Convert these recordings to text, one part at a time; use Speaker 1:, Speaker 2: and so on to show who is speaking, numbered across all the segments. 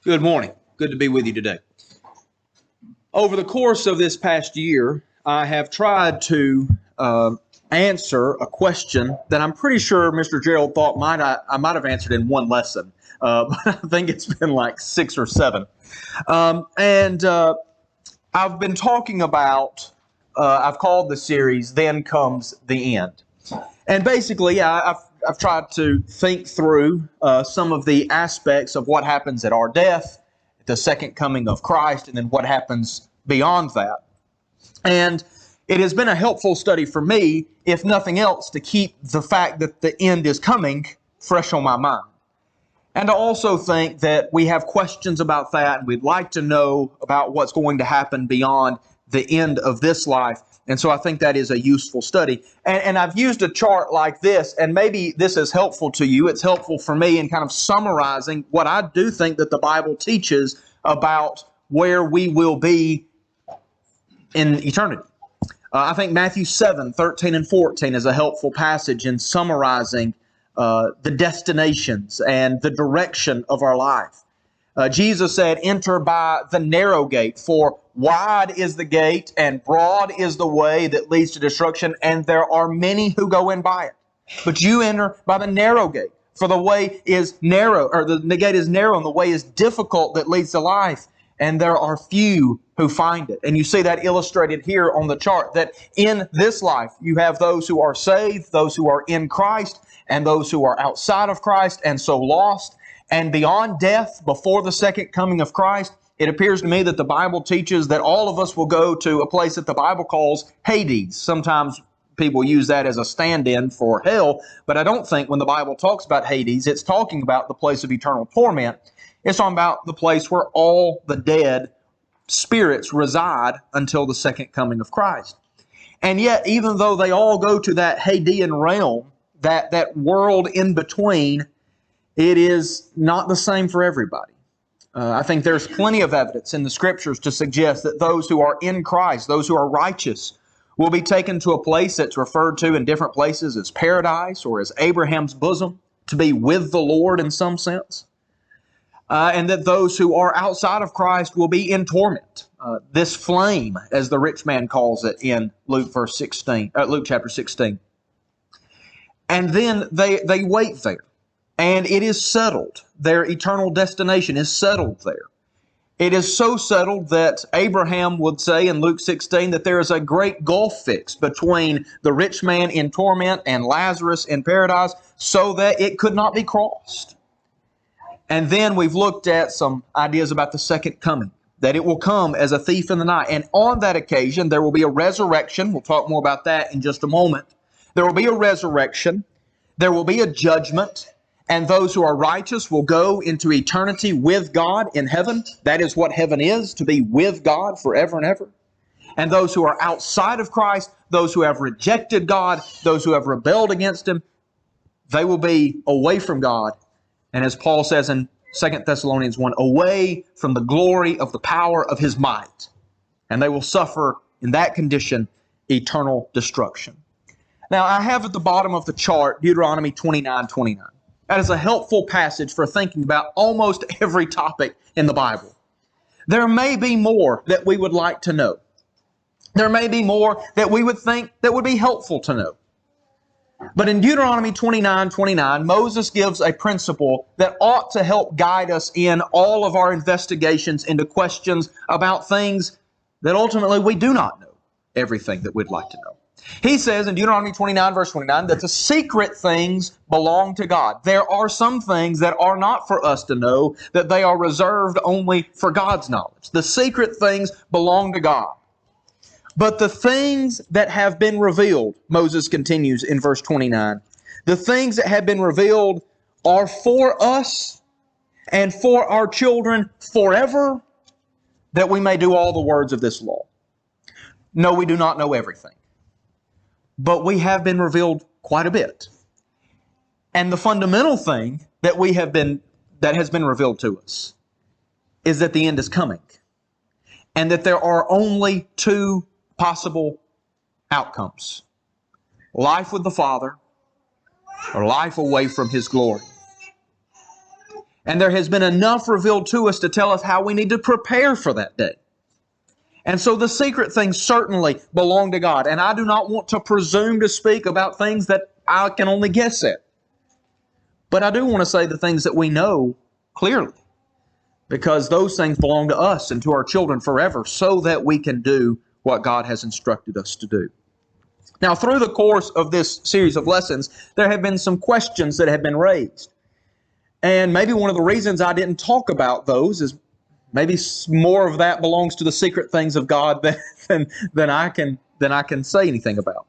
Speaker 1: Good morning. Good to be with you today. Over the course of this past year, I have tried to answer a question that I'm pretty sure Mr. Gerald thought I might have answered in one lesson, but I think it's been like 6 or 7. I've been talking about, I've called the series, Then Comes the End. And basically, I've tried to think through some of the aspects of what happens at our death, the second coming of Christ, and then what happens beyond that. And it has been a helpful study for me, if nothing else, to keep the fact that the end is coming fresh on my mind. And I also think that we have questions about that, and we'd like to know about what's going to happen beyond the end of this life. And so I think that is a useful study. And I've used a chart like this, and maybe this is helpful to you. It's helpful for me in kind of summarizing what I do think that the Bible teaches about where we will be in eternity. I think Matthew 7, 13 and 14 is a helpful passage in summarizing the destinations and the direction of our life. Jesus said, "Enter by the narrow gate, for wide is the gate and broad is the way that leads to destruction, and there are many who go in by it. But you enter by the narrow gate, for the way is narrow, or the gate is narrow and the way is difficult that leads to life, and there are few who find it." And you see that illustrated here on the chart, that in this life you have those who are saved, those who are in Christ, and those who are outside of Christ and so lost. And beyond death, before the second coming of Christ, it appears to me that the Bible teaches that all of us will go to a place that the Bible calls Hades. Sometimes people use that as a stand-in for hell, but I don't think when the Bible talks about Hades, it's talking about the place of eternal torment. It's talking about the place where all the dead spirits reside until the second coming of Christ. And yet, even though they all go to that Hadean realm, that world in between, it is not the same for everybody. I think there's plenty of evidence in the Scriptures to suggest that those who are in Christ, those who are righteous, will be taken to a place that's referred to in different places as paradise or as Abraham's bosom, to be with the Lord in some sense. And that those who are outside of Christ will be in torment. This flame, as the rich man calls it in Luke chapter 16. And then they wait there. And it is settled. Their eternal destination is settled there. It is so settled that Abraham would say in Luke 16 that there is a great gulf fixed between the rich man in torment and Lazarus in paradise, so that it could not be crossed. And then we've looked at some ideas about the second coming, that it will come as a thief in the night. And on that occasion, there will be a resurrection. We'll talk more about that in just a moment. There will be a resurrection. There will be a judgment. And those who are righteous will go into eternity with God in heaven. That is what heaven is, to be with God forever and ever. And those who are outside of Christ, those who have rejected God, those who have rebelled against Him, they will be away from God. And as Paul says in 2 Thessalonians 1, away from the glory of the power of His might. And they will suffer in that condition eternal destruction. Now, I have at the bottom of the chart Deuteronomy 29:29. That is a helpful passage for thinking about almost every topic in the Bible. There may be more that we would like to know. There may be more that we would think that would be helpful to know. But in Deuteronomy 29:29, Moses gives a principle that ought to help guide us in all of our investigations into questions about things that ultimately we do not know everything that we'd like to know. He says in Deuteronomy 29, verse 29, that the secret things belong to God. There are some things that are not for us to know, that they are reserved only for God's knowledge. The secret things belong to God. But the things that have been revealed, Moses continues in verse 29, the things that have been revealed are for us and for our children forever, that we may do all the words of this law. No, we do not know everything. But we have been revealed quite a bit. And the fundamental thing that has been revealed to us is that the end is coming. And that there are only two possible outcomes. Life with the Father or life away from His glory. And there has been enough revealed to us to tell us how we need to prepare for that day. And so the secret things certainly belong to God. And I do not want to presume to speak about things that I can only guess at. But I do want to say the things that we know clearly, because those things belong to us and to our children forever, so that we can do what God has instructed us to do. Now, through the course of this series of lessons, there have been some questions that have been raised. And maybe one of the reasons I didn't talk about those is maybe more of that belongs to the secret things of God than I can say anything about.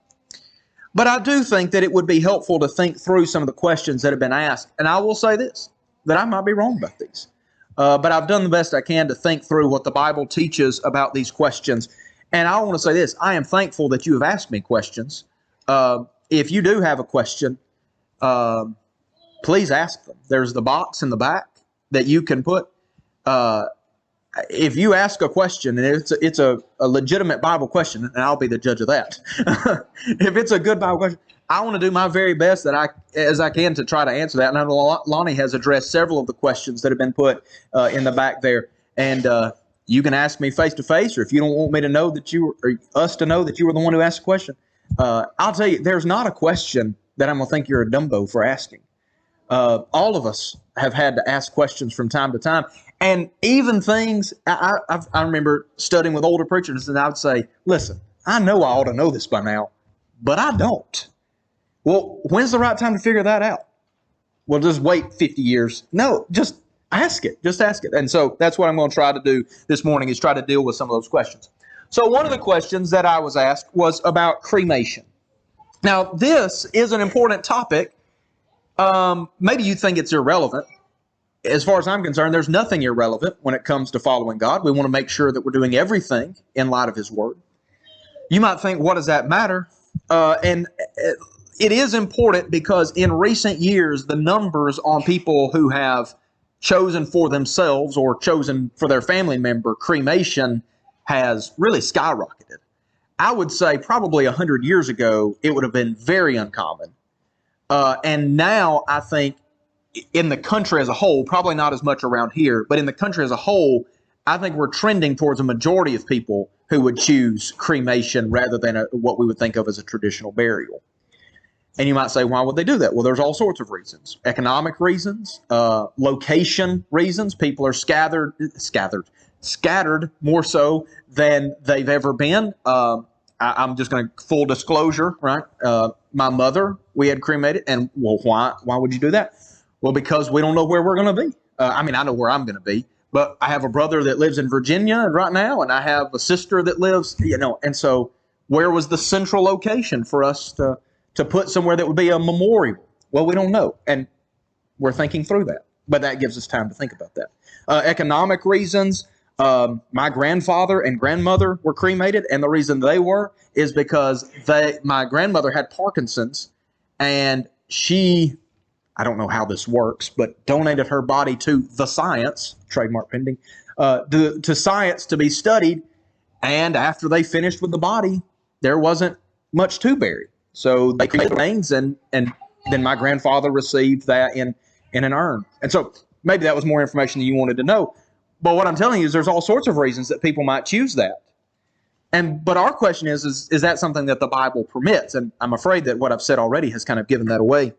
Speaker 1: But I do think that it would be helpful to think through some of the questions that have been asked. And I will say this, that I might be wrong about these. But I've done the best I can to think through what the Bible teaches about these questions. And I want to say this, I am thankful that you have asked me questions. If you do have a question, please ask them. There's the box in the back that you can put. If you ask a question, and it's a legitimate Bible question, and I'll be the judge of that. If it's a good Bible question, I want to do my very best as I can to try to answer that. And I know Lonnie has addressed several of the questions that have been put in the back there. And you can ask me face to face, or if you don't want me to know that us to know that you were the one who asked the question, I'll tell you, there's not a question that I'm going to think you're a dumbo for asking. All of us have had to ask questions from time to time. And even things, I remember studying with older preachers, and I would say, listen, I know I ought to know this by now, but I don't. Well, when's the right time to figure that out? Well, just wait 50 years. No, just ask it. Just ask it. And so that's what I'm going to try to do this morning, is try to deal with some of those questions. So one of the questions that I was asked was about cremation. Now, this is an important topic. Maybe you think it's irrelevant. As far as I'm concerned, there's nothing irrelevant when it comes to following God. We want to make sure that we're doing everything in light of His Word. You might think, what does that matter? And it is important because in recent years, the numbers on people who have chosen for themselves or chosen for their family member cremation has really skyrocketed. I would say probably 100 years ago, it would have been very uncommon. And now I think in the country as a whole, probably not as much around here, but in the country as a whole, I think we're trending towards a majority of people who would choose cremation rather than what we would think of as a traditional burial. And you might say, why would they do that? Well, there's all sorts of reasons. Economic reasons, location reasons. People are scattered more so than they've ever been. I'm just going to, full disclosure, right? My mother, we had cremated. And, well, why would you do that? Well, because we don't know where we're going to be. I know where I'm going to be. But I have a brother that lives in Virginia right now, and I have a sister that lives, and so where was the central location for us to put somewhere that would be a memorial? Well, we don't know, and we're thinking through that, but that gives us time to think about that. Economic reasons, my grandfather and grandmother were cremated, and the reason they were is because my grandmother had Parkinson's, and she, I don't know how this works, but donated her body to the science, trademark pending, to science to be studied. And after they finished with the body, there wasn't much to bury. So they cremated the remains, and then my grandfather received that in an urn. And so maybe that was more information than you wanted to know. But what I'm telling you is there's all sorts of reasons that people might choose that. But our question is that something that the Bible permits? And I'm afraid that what I've said already has kind of given that away.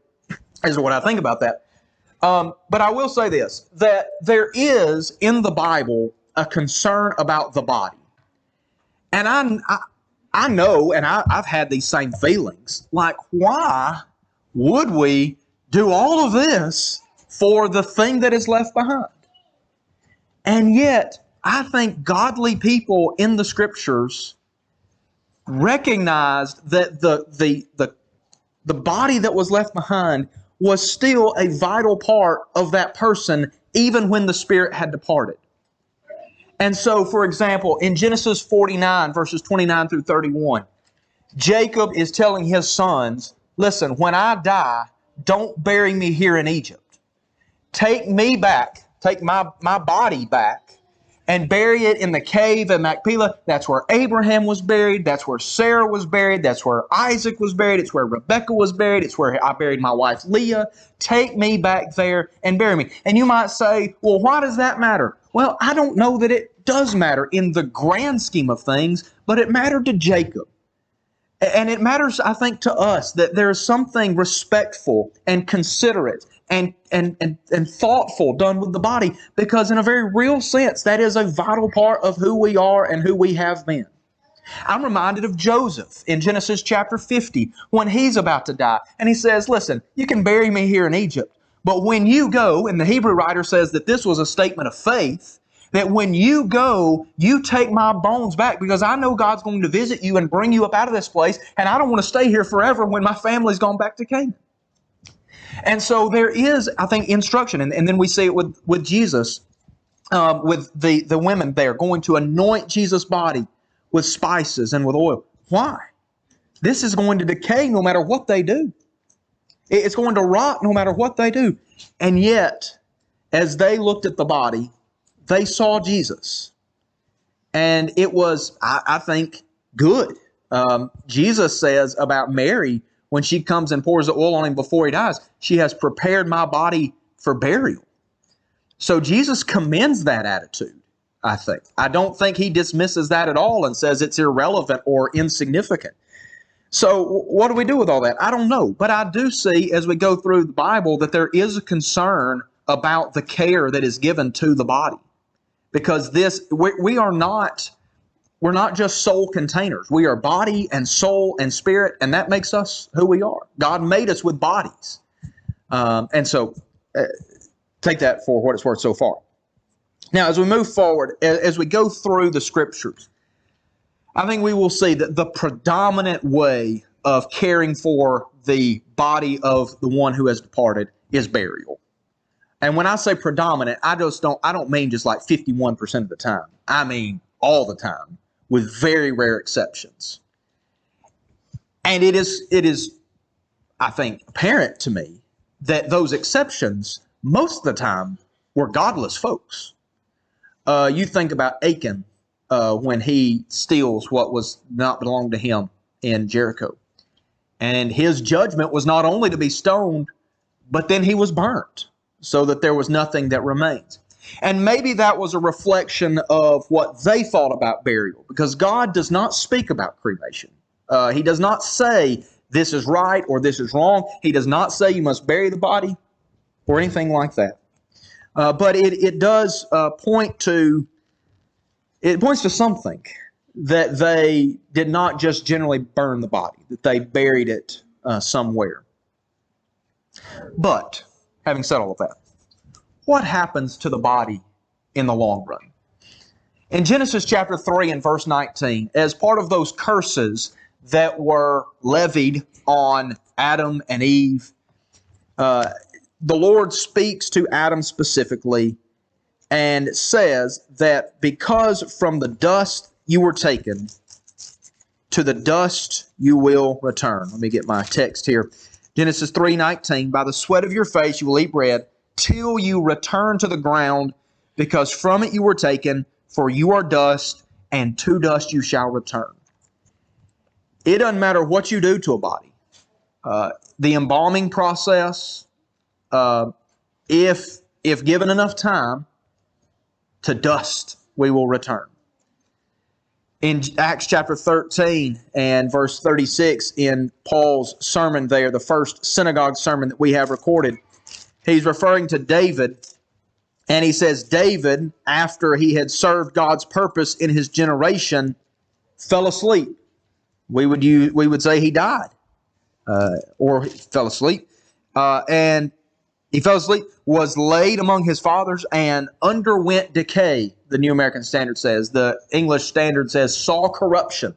Speaker 1: Is what I think about that. But I will say this, that there is in the Bible a concern about the body. And I know, and I've had these same feelings, like, why would we do all of this for the thing that is left behind? And yet, I think godly people in the Scriptures recognized that the body that was left behind was still a vital part of that person, even when the spirit had departed. And so, for example, in Genesis 49, verses 29 through 31, Jacob is telling his sons, listen, when I die, don't bury me here in Egypt. Take me back, take my body back, and bury it in the cave at Machpelah. That's where Abraham was buried. That's where Sarah was buried. That's where Isaac was buried. It's where Rebekah was buried. It's where I buried my wife Leah. Take me back there and bury me. And you might say, well, why does that matter? Well, I don't know that it does matter in the grand scheme of things, but it mattered to Jacob. And it matters, I think, to us that there is something respectful and considerate and thoughtful done with the body, because in a very real sense, that is a vital part of who we are and who we have been. I'm reminded of Joseph in Genesis chapter 50 when he's about to die. And he says, listen, you can bury me here in Egypt, but when you go, and the Hebrew writer says that this was a statement of faith, that when you go, you take my bones back, because I know God's going to visit you and bring you up out of this place, and I don't want to stay here forever when my family's gone back to Canaan. And so there is, I think, instruction. And then we see it with Jesus, with the women there going to anoint Jesus' body with spices and with oil. Why? This is going to decay no matter what they do. It's going to rot no matter what they do. And yet, as they looked at the body, they saw Jesus. And it was, I think, good. Jesus says about Mary, when she comes and pours the oil on him before he dies, she has prepared my body for burial. So Jesus commends that attitude, I think. I don't think he dismisses that at all and says it's irrelevant or insignificant. So what do we do with all that? I don't know. But I do see as we go through the Bible that there is a concern about the care that is given to the body. Because we're not just soul containers. We are body and soul and spirit, and that makes us who we are. God made us with bodies. And so take that for what it's worth so far. Now, as we move forward, as we go through the Scriptures, I think we will see that the predominant way of caring for the body of the one who has departed is burial. And when I say predominant, I don't mean just like 51% of the time. I mean all the time, with very rare exceptions. And it is, I think, apparent to me that those exceptions, most of the time, were godless folks. You think about Achan when he steals what was not belonged to him in Jericho. And his judgment was not only to be stoned, but then he was burnt, so that there was nothing that remains. And maybe that was a reflection of what they thought about burial, because God does not speak about cremation. He does not say this is right or this is wrong. He does not say you must bury the body or anything like that. But it does point to something, that they did not just generally burn the body, that they buried it somewhere. But having said all of that, what happens to the body in the long run? In Genesis chapter 3 and verse 19, as part of those curses that were levied on Adam and Eve, the Lord speaks to Adam specifically and says that because from the dust you were taken, to the dust you will return. Let me get my text here. Genesis 3:19, by the sweat of your face you will eat bread till you return to the ground, because from it you were taken, for you are dust, and to dust you shall return. It doesn't matter what you do to a body. The embalming process, if given enough time, to dust we will return. In Acts chapter 13 and verse 36, in Paul's sermon there, the first synagogue sermon that we have recorded, he's referring to David, and he says, David, after he had served God's purpose in his generation, fell asleep. We would say he died, or he fell asleep. And he fell asleep, was laid among his fathers, and underwent decay, the New American Standard says. The English Standard says saw corruption.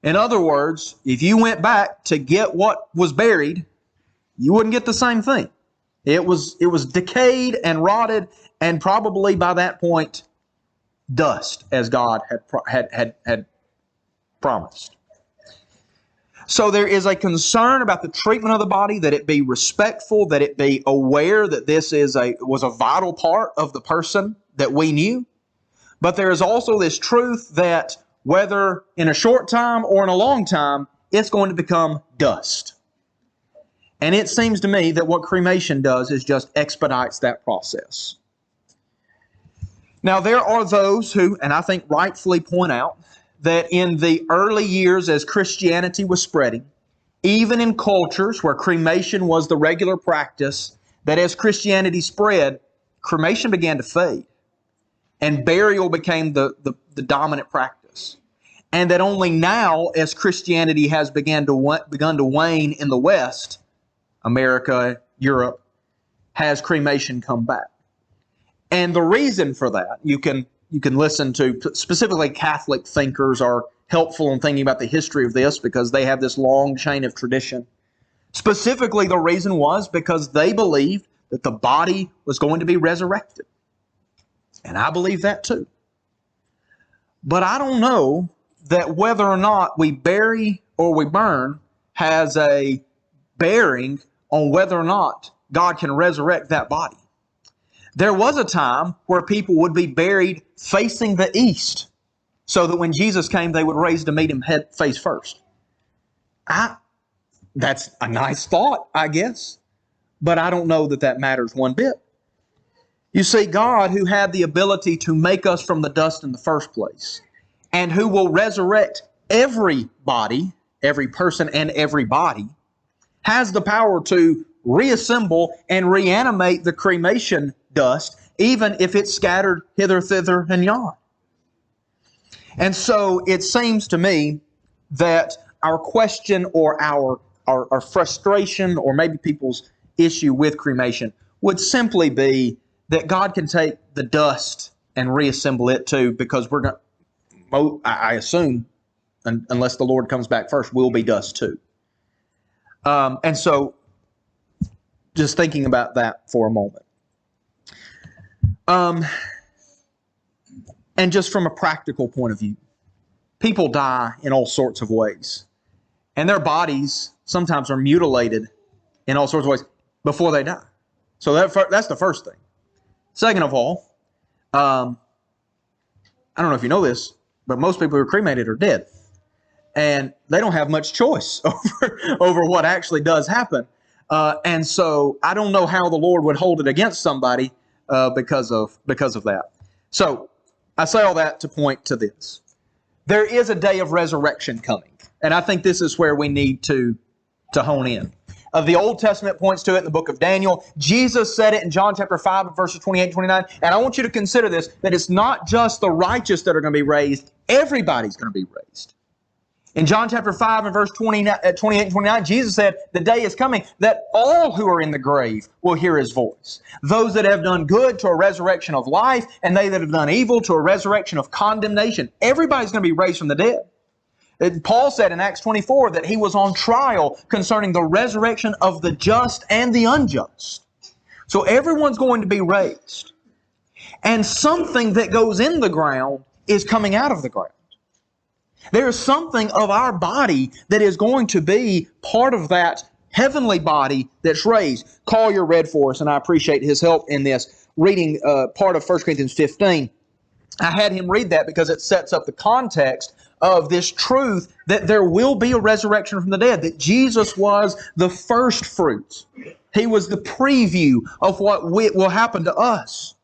Speaker 1: In other words, if you went back to get what was buried, you wouldn't get the same thing. It was decayed and rotted, and probably by that point, dust, as God had promised. So there is a concern about the treatment of the body, that it be respectful, that it be aware that this was a vital part of the person that we knew. But there is also this truth that whether in a short time or in a long time, it's going to become dust. And it seems to me that what cremation does is just expedites that process. Now, there are those who, and I think rightfully point out, that in the early years as Christianity was spreading, even in cultures where cremation was the regular practice, that as Christianity spread, cremation began to fade and burial became the dominant practice. And that only now, as Christianity has begun to wane in the West, America, Europe, has cremation come back. And the reason for that, you can listen to, specifically Catholic thinkers are helpful in thinking about the history of this because they have this long chain of tradition. Specifically, the reason was because they believed that the body was going to be resurrected. And I believe that too. But I don't know that whether or not we bury or we burn has a bearing on whether or not God can resurrect that body. There was a time where people would be buried facing the east so that when Jesus came, they would raise to meet him face first. That's a nice thought, I guess, but I don't know that that matters one bit. You see, God, who had the ability to make us from the dust in the first place, and who will resurrect every body, every person and every body, has the power to reassemble and reanimate the cremation dust, even if it's scattered hither, thither, and yon. And so it seems to me that our question or our frustration or maybe people's issue with cremation would simply be that God can take the dust and reassemble it too, because we're going, I assume, unless the Lord comes back first, we'll be dust too. And so just thinking about that for a moment. And just from a practical point of view, people die in all sorts of ways. And their bodies sometimes are mutilated in all sorts of ways before they die. So that's the first thing. Second of all, I don't know if you know this, but most people who are cremated are dead. And they don't have much choice over what actually does happen. And so I don't know how the Lord would hold it against somebody because of that. So I say all that to point to this. There is a day of resurrection coming. And I think this is where we need to hone in. The Old Testament points to it in the book of Daniel. Jesus said it in John chapter 5, verses 28 and 29. And I want you to consider this, that it's not just the righteous that are going to be raised. Everybody's going to be raised. In John chapter 5 and verse 28 and 29, Jesus said, the day is coming that all who are in the grave will hear His voice. Those that have done good to a resurrection of life, and they that have done evil to a resurrection of condemnation. Everybody's going to be raised from the dead. Paul said in Acts 24 that he was on trial concerning the resurrection of the just and the unjust. So everyone's going to be raised. And something that goes in the ground is coming out of the ground. There is something of our body that is going to be part of that heavenly body that's raised. Collier read for us, and I appreciate his help in this, reading part of 1 Corinthians 15. I had him read that because it sets up the context of this truth that there will be a resurrection from the dead, that Jesus was the first fruits. He was the preview of what will happen to us.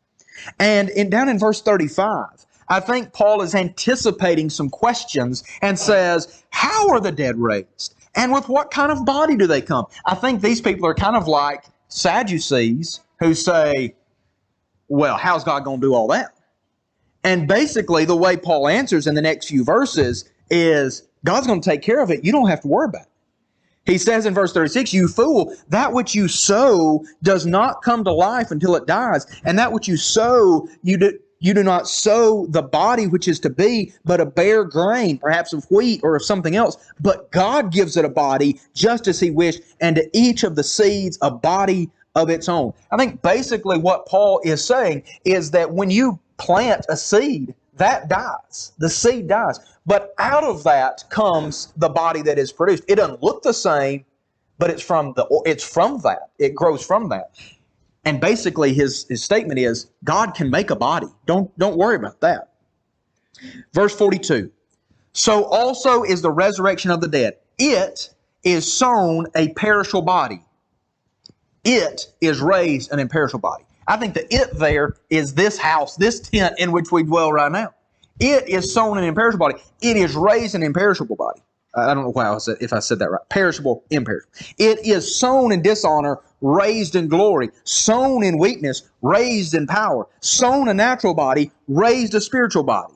Speaker 1: And down in verse 35, I think Paul is anticipating some questions and says, how are the dead raised? And with what kind of body do they come? I think these people are kind of like Sadducees who say, well, how's God going to do all that? And basically the way Paul answers in the next few verses is, God's going to take care of it. You don't have to worry about it. He says in verse 36, you fool, that which you sow does not come to life until it dies. And that which you sow, you do not sow the body which is to be, but a bare grain, perhaps of wheat or of something else. But God gives it a body just as He wished, and to each of the seeds a body of its own. I think basically what Paul is saying is that when you plant a seed, that dies. The seed dies. But out of that comes the body that is produced. It doesn't look the same, but it's from that. It grows from that. And basically his statement is, God can make a body. Don't worry about that. Verse 42. So also is the resurrection of the dead. It is sown a perishable body. It is raised an imperishable body. I think the it there is this house, this tent in which we dwell right now. It is sown an imperishable body. It is raised an imperishable body. I don't know why if I said that right. Perishable, imperishable. It is sown in dishonor, raised in glory. Sown in weakness, raised in power. Sown a natural body, raised a spiritual body.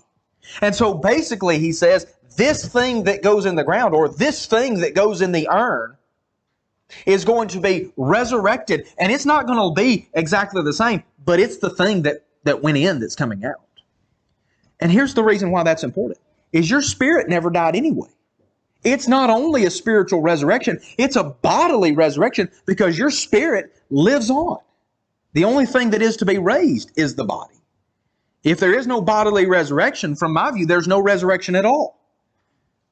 Speaker 1: And so basically he says, this thing that goes in the ground, or this thing that goes in the urn, is going to be resurrected. And it's not going to be exactly the same, but it's the thing that went in that's coming out. And here's the reason why that's important, is your spirit never died anyway. It's not only a spiritual resurrection, it's a bodily resurrection because your spirit lives on. The only thing that is to be raised is the body. If there is no bodily resurrection, from my view, there's no resurrection at all.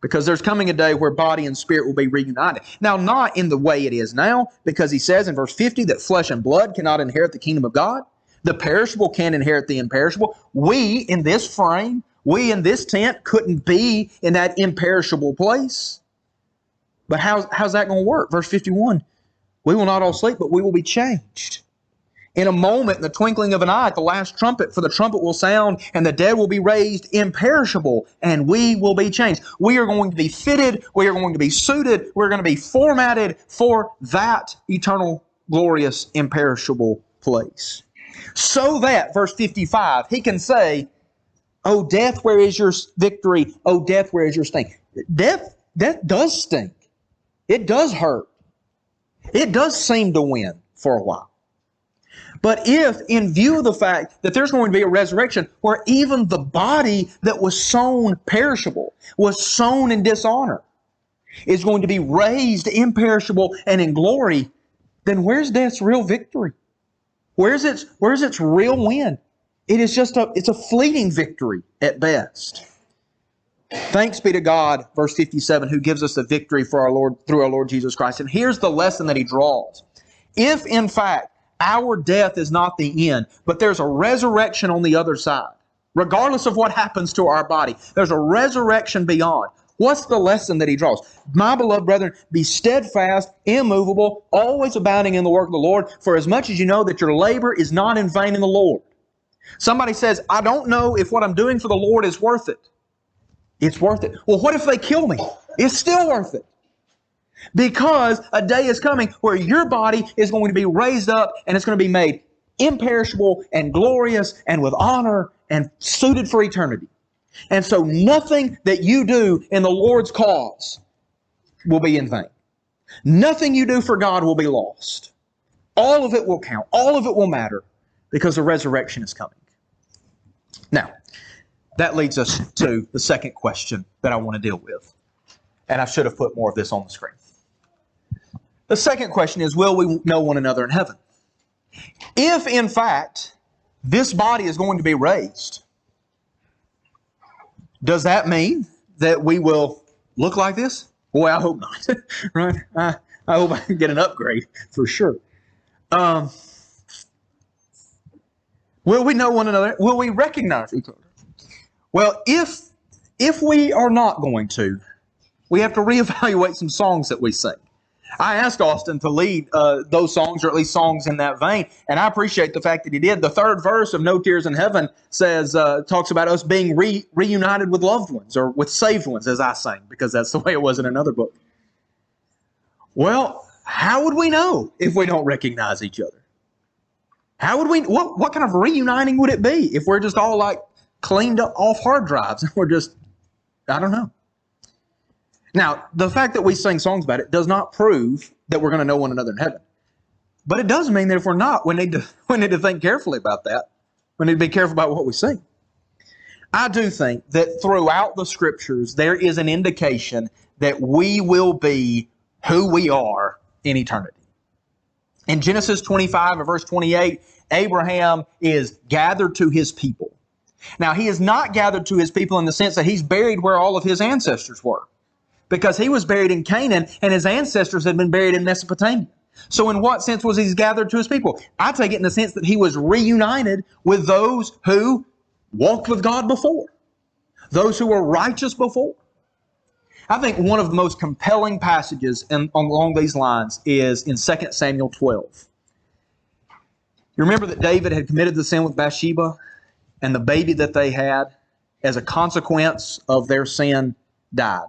Speaker 1: Because there's coming a day where body and spirit will be reunited. Now, not in the way it is now, because he says in verse 50 that flesh and blood cannot inherit the kingdom of God. The perishable can't inherit the imperishable. We, in this frame, we in this tent couldn't be in that imperishable place. But how's that going to work? Verse 51, we will not all sleep, but we will be changed. In a moment, in the twinkling of an eye, at the last trumpet, for the trumpet will sound, and the dead will be raised imperishable, and we will be changed. We are going to be fitted, we are going to be suited, we're going to be formatted for that eternal, glorious, imperishable place. So that, verse 55, he can say, "O death, where is your victory? O death, where is your sting?" Death does stink. It does hurt. It does seem to win for a while. But if, in view of the fact that there's going to be a resurrection where even the body that was sown perishable, was sown in dishonor, is going to be raised imperishable and in glory, then where's death's real victory? Where's its real win? It is it's a fleeting victory at best. Thanks be to God, verse 57, who gives us the victory for our Lord through our Lord Jesus Christ. And here's the lesson that he draws. If, in fact, our death is not the end, but there's a resurrection on the other side, regardless of what happens to our body, there's a resurrection beyond. What's the lesson that he draws? My beloved brethren, be steadfast, immovable, always abounding in the work of the Lord, for as much as you know that your labor is not in vain in the Lord. Somebody says, I don't know if what I'm doing for the Lord is worth it. It's worth it. Well, what if they kill me? It's still worth it. Because a day is coming where your body is going to be raised up and it's going to be made imperishable and glorious and with honor and suited for eternity. And so nothing that you do in the Lord's cause will be in vain. Nothing you do for God will be lost. All of it will count. All of it will matter because the resurrection is coming. Now, that leads us to the second question that I want to deal with. And I should have put more of this on the screen. The second question is, will we know one another in heaven? If, in fact, this body is going to be raised, does that mean that we will look like this? Boy, I hope not. Right? I hope I can get an upgrade for sure. Will we know one another? Will we recognize each other? Well, if we are not going to, we have to reevaluate some songs that we sing. I asked Austin to lead those songs, or at least songs in that vein, and I appreciate the fact that he did. The third verse of No Tears in Heaven talks about us being reunited with loved ones, or with saved ones, as I sang, because that's the way it was in another book. Well, how would we know if we don't recognize each other? How would we? What kind of reuniting would it be if we're just all like cleaned up off hard drives and we're just, I don't know. Now, the fact that we sing songs about it does not prove that we're going to know one another in heaven. But it does mean that if we're not, we need to think carefully about that. We need to be careful about what we sing. I do think that throughout the Scriptures, there is an indication that we will be who we are in eternity. In Genesis 25 and verse 28, Abraham is gathered to his people. Now, he is not gathered to his people in the sense that he's buried where all of his ancestors were, because he was buried in Canaan and his ancestors had been buried in Mesopotamia. So in what sense was he gathered to his people? I take it in the sense that he was reunited with those who walked with God before. those who were righteous before. I think one of the most compelling passages along these lines is in 2 Samuel 12. You remember that David had committed the sin with Bathsheba, and the baby that they had, as a consequence of their sin, died.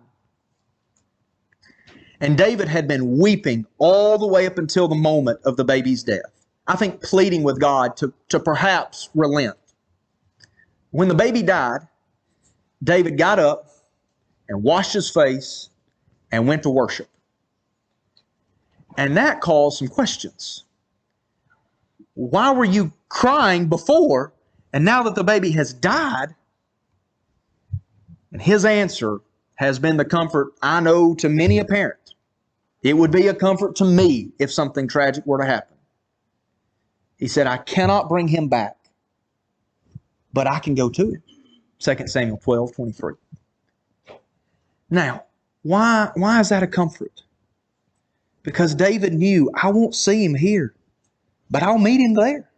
Speaker 1: And David had been weeping all the way up until the moment of the baby's death. I think pleading with God to perhaps relent. When the baby died, David got up and washed his face and went to worship. And that caused some questions. Why were you crying before, and now that the baby has died? And his answer has been the comfort I know to many a parent. It would be a comfort to me if something tragic were to happen. He said, I cannot bring him back, but I can go to him. 2 Samuel 12:23. Now, why is that a comfort? Because David knew, I won't see him here, but I'll meet him there.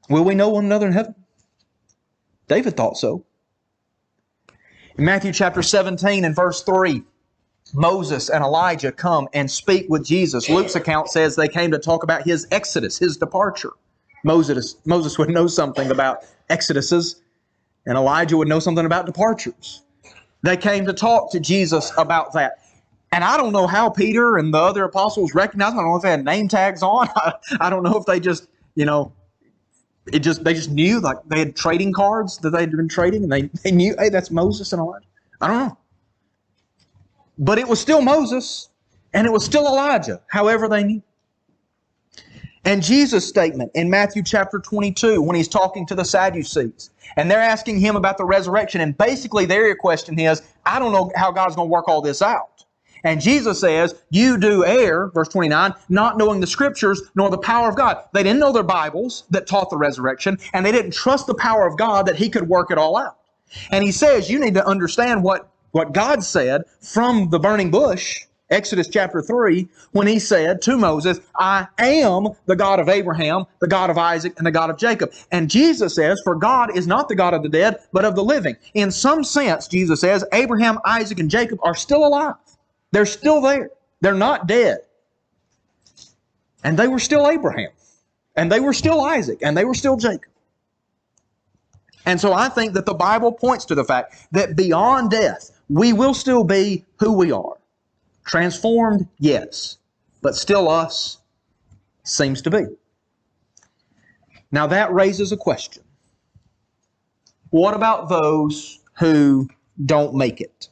Speaker 1: Will we know one another in heaven? David thought so. In Matthew chapter 17 and verse 3, Moses and Elijah come and speak with Jesus. Luke's account says they came to talk about his exodus, his departure. Moses would know something about exoduses, and Elijah would know something about departures. They came to talk to Jesus about that. And I don't know how Peter and the other apostles recognized them. I don't know if they had name tags on. I don't know if they just, they just knew, like they had trading cards that they'd been trading, and they knew, hey, that's Moses and Elijah. I don't know. But it was still Moses, and it was still Elijah, however they knew. And Jesus' statement in Matthew chapter 22, when he's talking to the Sadducees, and they're asking him about the resurrection, and basically their question is, I don't know how God's going to work all this out. And Jesus says, you do err, verse 29, not knowing the Scriptures nor the power of God. They didn't know their Bibles that taught the resurrection, and they didn't trust the power of God that He could work it all out. And He says, you need to understand what God said from the burning bush, Exodus chapter 3, when He said to Moses, I am the God of Abraham, the God of Isaac, and the God of Jacob. And Jesus says, for God is not the God of the dead, but of the living. In some sense, Jesus says, Abraham, Isaac, and Jacob are still alive. They're still there. They're not dead. And they were still Abraham. And they were still Isaac. And they were still Jacob. And so I think that the Bible points to the fact that beyond death, we will still be who we are. Transformed, yes. But still us, seems to be. Now that raises a question. What about those who don't make it?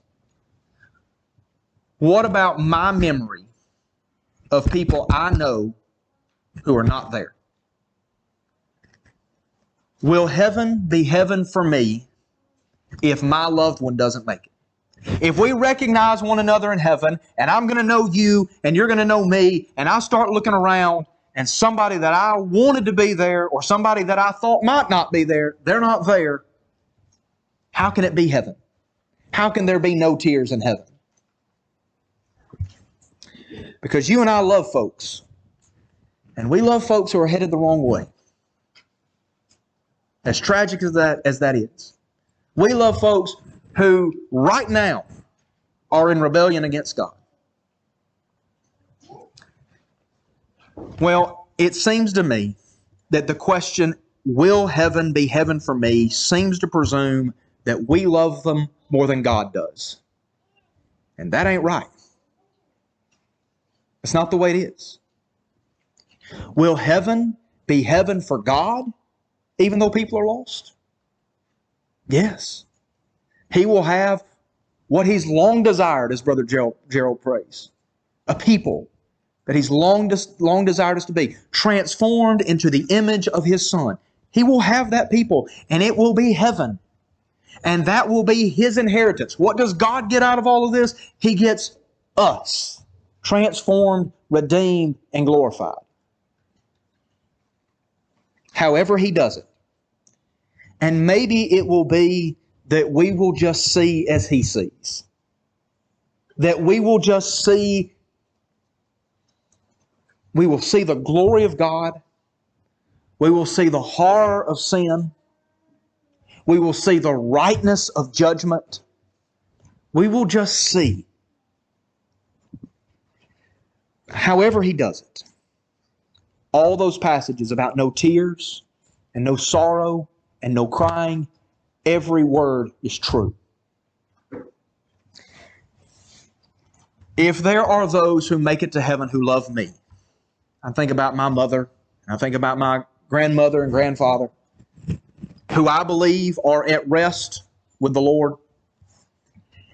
Speaker 1: What about my memory of people I know who are not there? Will heaven be heaven for me if my loved one doesn't make it? If we recognize one another in heaven, and I'm going to know you, and you're going to know me, and I start looking around, and somebody that I wanted to be there, or somebody that I thought might not be there, they're not there, how can it be heaven? How can there be no tears in heaven? Because you and I love folks, and we love folks who are headed the wrong way. As tragic as that is. We love folks who right now are in rebellion against God. Well, it seems to me that the question, will heaven be heaven for me, seems to presume that we love them more than God does. And that ain't right. It's not the way it is. Will heaven be heaven for God, even though people are lost? Yes. He will have what He's long desired, as Brother Gerald prays. A people that He's long desired us to be, transformed into the image of His Son. He will have that people, and it will be heaven. And that will be His inheritance. What does God get out of all of this? He gets us. Transformed, redeemed, and glorified. However He does it. And maybe it will be that we will just see as He sees. That we will just see, we will see the glory of God. We will see the horror of sin. We will see the rightness of judgment. We will just see. However He does it. All those passages about no tears and no sorrow and no crying, every word is true. If there are those who make it to heaven who love me, I think about my mother, and I think about my grandmother and grandfather, who I believe are at rest with the Lord.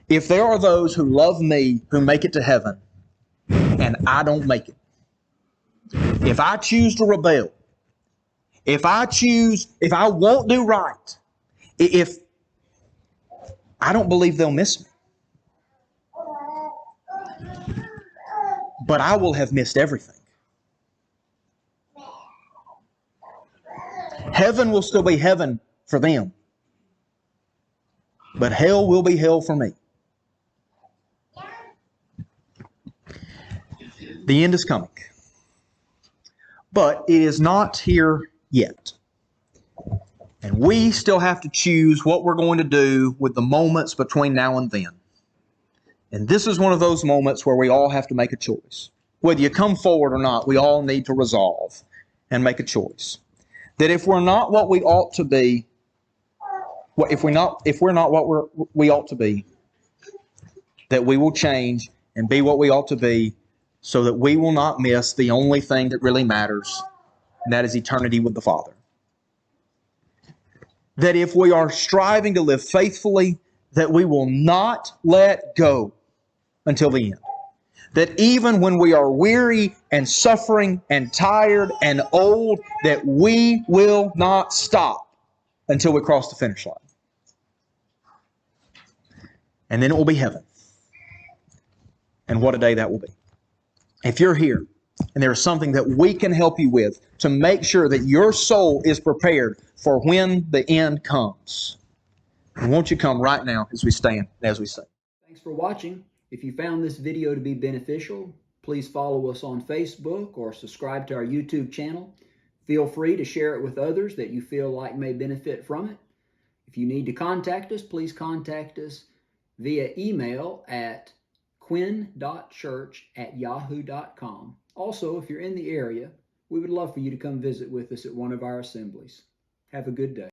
Speaker 1: If there are those who love me who make it to heaven, and I don't make it, if I choose to rebel, if I won't do right, if I don't believe they'll miss me. But I will have missed everything. Heaven will still be heaven for them. But hell will be hell for me. The end is coming. But it is not here yet. And we still have to choose what we're going to do with the moments between now and then. And this is one of those moments where we all have to make a choice. Whether you come forward or not, we all need to resolve and make a choice. That if we're not what we ought to be, if we're not what we ought to be, that we will change and be what we ought to be, so that we will not miss the only thing that really matters, and that is eternity with the Father. That if we are striving to live faithfully, that we will not let go until the end. That even when we are weary and suffering and tired and old, that we will not stop until we cross the finish line. And then it will be heaven. And what a day that will be. If you're here and there is something that we can help you with to make sure that your soul is prepared for when the end comes, and won't you come right now as we stand and as we sing.
Speaker 2: Thanks for watching. If you found this video to be beneficial, please follow us on Facebook or subscribe to our YouTube channel. Feel free to share it with others that you feel like may benefit from it. If you need to contact us, please contact us via email at quinn.church@yahoo.com. Also, if you're in the area, we would love for you to come visit with us at one of our assemblies. Have a good day.